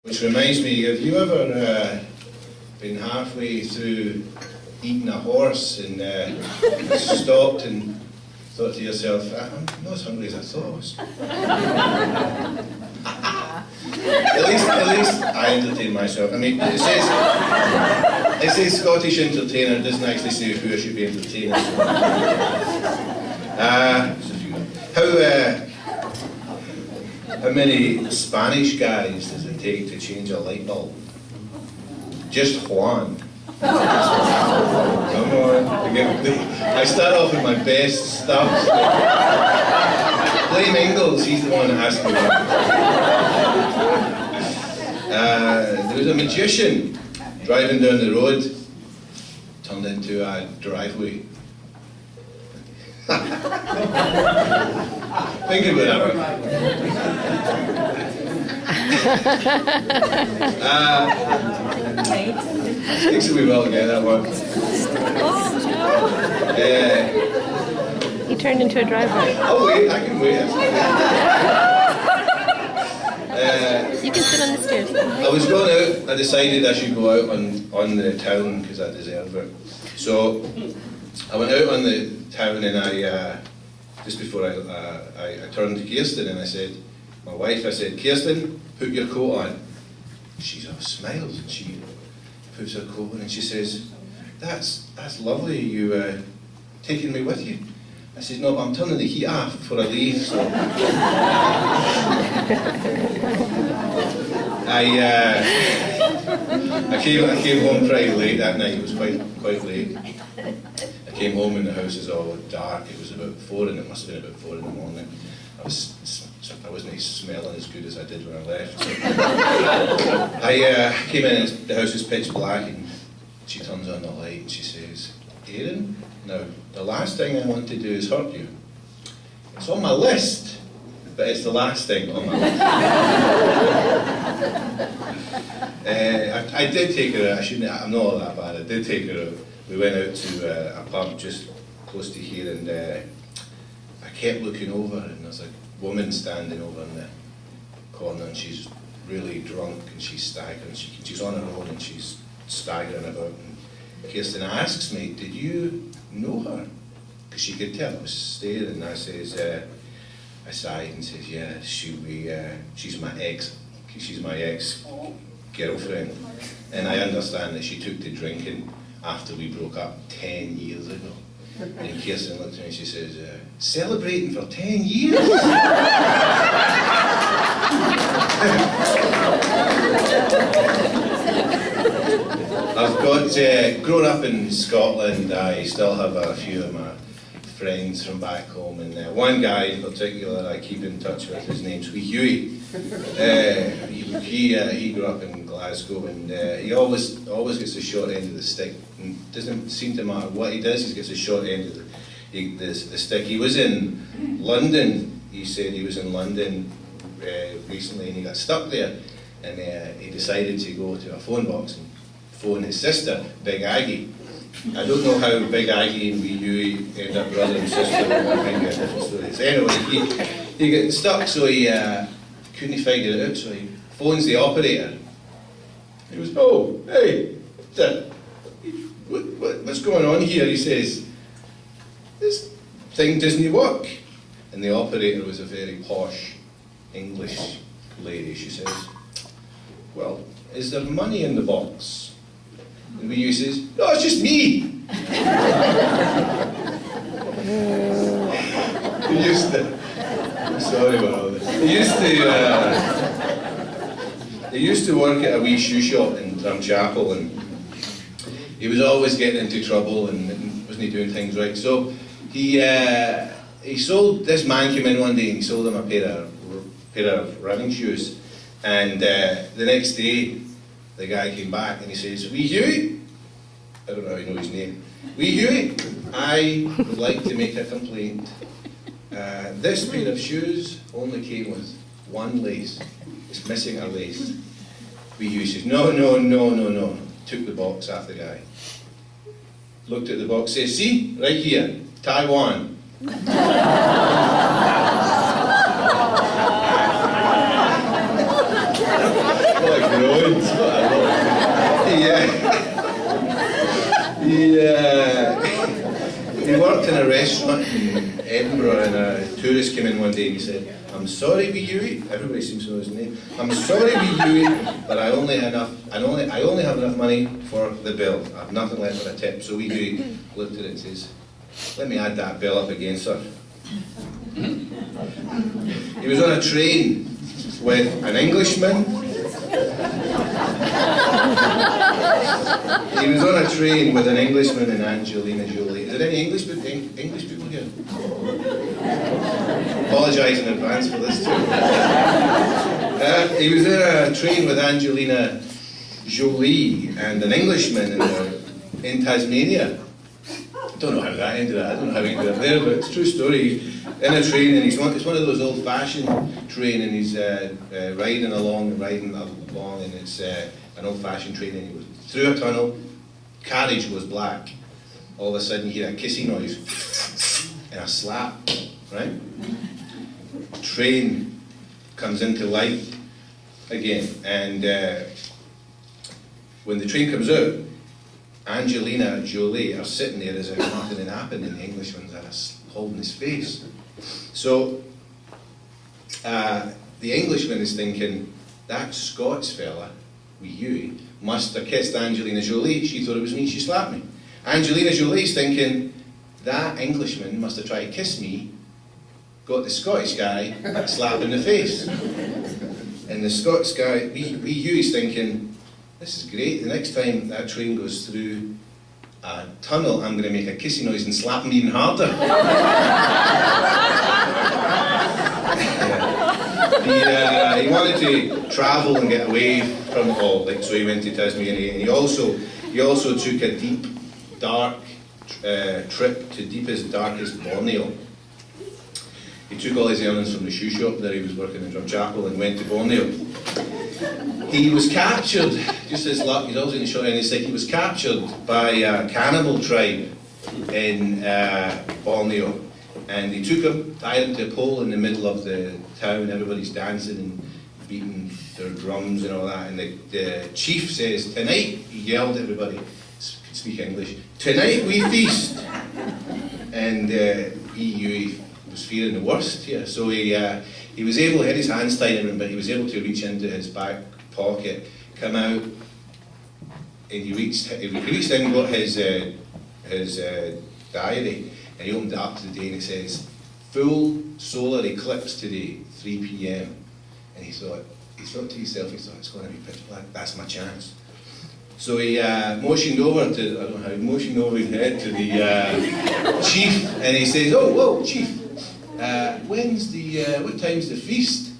Which reminds me, have you ever been halfway through eating a horse and stopped and thought to yourself, I'm not as hungry as I thought I was? At least I entertain myself. I mean, it says Scottish entertainer, it doesn't actually say who I should be entertaining. How many Spanish guys does it take to change a light bulb? Just Juan. Come on. I start off with my best stuff. Blame Ingalls, he's the one that asked me that. There was a magician driving down the road, turned into a driveway. Think about that one. Takes a wee while to get that one. He turned into a driveway. Oh wait, I can wait. You can sit on the stairs. I was going out, I decided I should go out on the town because I deserve it. So I went out on the town and I just before I turned to Kirsten and I said, my wife, I said, Kirsten, put your coat on. She's all smiles and she puts her coat on and she says, that's lovely, you taking me with you. I said, no, but I'm turning the heat off before I leave, so. I came home pretty late that night, it was quite late. I came home and the house was all dark, it was about 4 and it must have been about 4 in the morning. I wasn't smelling as good as I did when I left. So I came in and the house was pitch black and she turns on the light and she says, Aaron, now the last thing I want to do is hurt you. It's on my list, but it's the last thing on my list. I did take her out, I'm not all that bad, I did take her out. We went out to a pub just close to here and I kept looking over and there's a woman standing over in the corner and she's really drunk and she's staggering. She's on her own and she's staggering about. And Kirsten asks me, did you know her? Because she could tell I was staring and I sighed and says, yeah, she's my ex-girlfriend. And I understand that she took to drinking after we broke up 10 years ago. And Kirsten looked at me and she says, celebrating for 10 years? I've got, grown up in Scotland, I still have a few of my friends from back home, and one guy in particular I keep in touch with, his name's Wee Huey. He grew up in Glasgow and he always gets the short end of the stick. And doesn't seem to matter what he does, he gets the short end of the stick. He was in London, he said he was in London recently and he got stuck there and he decided to go to a phone box and phone his sister, Big Aggie. I don't know how Big Aggie and Wee Huey end up brother and sister, but I think a different story. So anyway, he got stuck, so he couldn't figure it out, so he phones the operator. He goes, oh, hey, what's going on here? He says, this thing doesn't work. And the operator was a very posh English lady. She says, well, is there money in the box? And Wee Huey says, no, it's just me. He used to, sorry about all this. He used to work at a wee shoe shop in Drumchapel and he was always getting into trouble and wasn't doing things right. So he sold, this man came in one day and he sold him a pair of running shoes. And the next day, the guy came back and he says, Wee Huey, I don't know how you know his name. Wee Huey, I would like to make a complaint. This pair of shoes only came with one lace. It's missing a lace. Wee Huey says, no. Took the box off the guy. Looked at the box, says, see, right here, Taiwan. What a Jones. He worked in a restaurant in Edinburgh, and a tourist came in one day and he said, "I'm sorry, wee Huey." Everybody seems to know his name. "I'm sorry, wee Huey, but I only have enough money for the bill. I have nothing left for a tip." So wee Huey looked at it and says, "Let me add that bill up again, sir." He was on a train with an Englishman. He was on a train with an Englishman and Angelina Jolie. Is there any English people here? Apologise in advance for this too. He was in a train with Angelina Jolie and an Englishman in Tasmania. I don't know how that ended up. I don't know how he ended up there, but it's a true story. In a train, and it's one of those old-fashioned train, and he's riding along, and it's an old-fashioned train, and he was through a tunnel. Carriage was black. All of a sudden, you hear a kissing noise and a slap. Right? Train comes into life again, and when the train comes out, Angelina Jolie are sitting there as if nothing had happened, and the Englishman's holding his face. So the Englishman is thinking, that Scots fella, wee Huey, must have kissed Angelina Jolie. She thought it was me, she slapped me. Angelina Jolie's thinking, that Englishman must have tried to kiss me, got the Scottish guy slapped in the face. And the Scots guy, wee Huey's thinking, this is great, the next time that train goes through a tunnel, I'm going to make a kissing noise and slap him even harder. He wanted to travel and get away from it all, so he went to Tasmania, and he also took a deep, dark trip to deepest, darkest Borneo. He took all his earnings from the shoe shop that he was working in Drumchapel and went to Borneo. He was captured, just his luck, he's always in the short end, it's like he was captured by a cannibal tribe in Borneo. And they took him, tied him to a pole in the middle of the town, everybody's dancing and beating their drums and all that. And the chief says, tonight, he yelled at everybody, could speak English, tonight we feast. And he was fearing the worst here. So he was able, he had his hands tied in him, but he was able to reach into his back pocket, come out, and he reached in and got his diary. And he opened it up to the day and it says, full solar eclipse today, 3 p.m. And he thought to himself, it's going to be pitch black, that's my chance. So he motioned over his head to the chief, and he says, oh, whoa, chief, what time's the feast?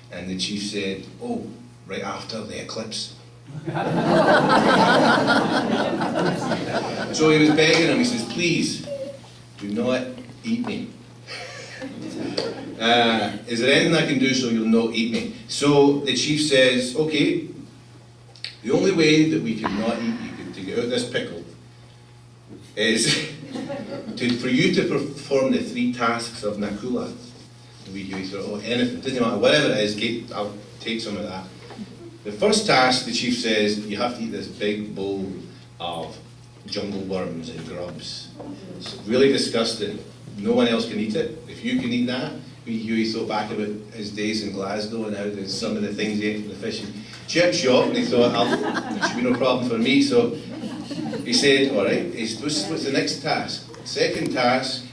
And the chief said, oh, right after the eclipse. So he was begging him, he says, please, do not eat me. Is there anything I can do so you'll not eat me? So the chief says, okay, the only way that we can not eat you to get out of this pickle is for you to perform the 3 tasks of Nakula. We thought, oh, anything, doesn't matter, whatever it is, I'll take some of that. The first task, the chief says, you have to eat this big bowl of jungle worms and grubs. It's really disgusting. No one else can eat it. If you can eat that, Huey thought back about his days in Glasgow and how some of the things he ate from the fish and chip shop, and he thought, it should be no problem for me. So he said, all right, what's the next task? The second task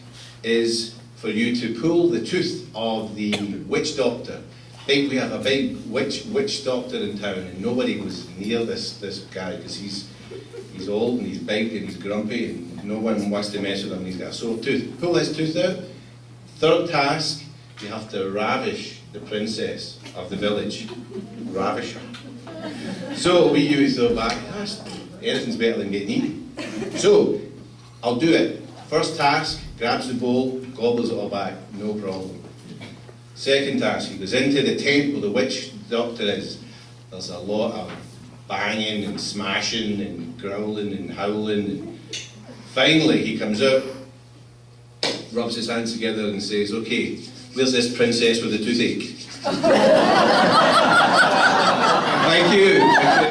is for you to pull the tooth of the witch doctor. We have a big witch doctor in town, and nobody goes near this guy because he's old and he's big and he's grumpy and no one wants to mess with him. He's got a sore tooth. Pull his tooth out. Third task, you have to ravish the princess of the village. Ravish her. So we used to go back, anything's better than getting eaten. So, I'll do it. First task, grabs the bowl, gobbles it all back, no problem. Second task, he goes into the tent where the witch doctor is. There's a lot of banging and smashing and growling and howling. And finally, he comes out, rubs his hands together and says, okay, where's this princess with the toothache? Thank you.